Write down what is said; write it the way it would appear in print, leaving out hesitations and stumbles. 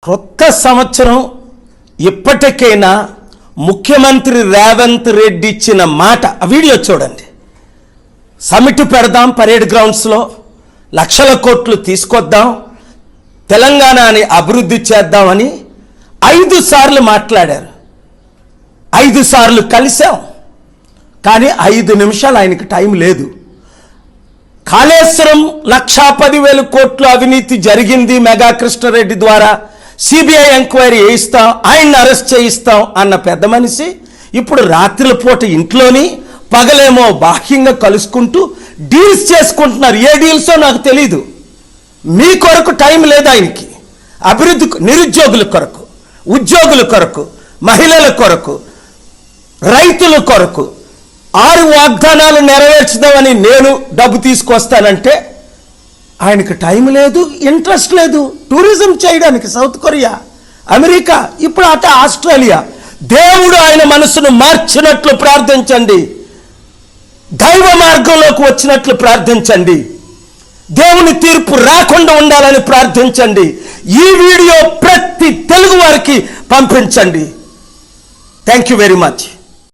కొత్త సంవత్సరం ఇప్పటికైనా ముఖ్యమంత్రి రేవంత్ రెడ్డి ఇచ్చిన మాట ఆ వీడియో చూడండి. సమిట్ పెడదాం, పరేడ్ గ్రౌండ్స్లో లక్షల కోట్లు తీసుకొద్దాం, తెలంగాణని అభివృద్ధి చేద్దామని 5 సార్లు మాట్లాడారు. 5 సార్లు కలిసాం, కానీ 5 నిమిషాలు ఆయనకి టైం లేదు. కాళేశ్వరం 1,10,000 కోట్లు అవినీతి జరిగింది మెగా కృష్ణారెడ్డి ద్వారా, సిబిఐ ఎంక్వైరీ చేయిస్తాం, ఆయన్ని అరెస్ట్ చేయిస్తాం అన్న పెద్ద మనిషి ఇప్పుడు రాత్రుల పూట ఇంట్లోని పగలేమో బాహ్యంగా కలుసుకుంటూ డీల్స్ చేసుకుంటున్నారు. ఏ డీల్సో నాకు తెలీదు. మీ కొరకు టైం లేదు ఆయనకి. అభివృద్ధి, నిరుద్యోగుల కొరకు, ఉద్యోగుల కొరకు, మహిళల కొరకు, రైతుల కొరకు 6 వాగ్దానాలు నెరవేర్చుదామని నేను డబ్బు తీసుకొస్తానంటే ఆయనకు టైం లేదు, ఇంట్రెస్ట్ లేదు. టూరిజం చేయడానికి సౌత్ కొరియా, అమెరికా, ఇప్పుడు అట ఆస్ట్రేలియా. దేవుడు ఆయన మనసును మార్చినట్లు ప్రార్థించండి, దైవ మార్గంలోకి వచ్చినట్లు ప్రార్థించండి, దేవుని తీర్పు రాకుండా ఉండాలని ప్రార్థించండి. ఈ వీడియో ప్రతి తెలుగు వారికి పంపించండి. Thank you very much.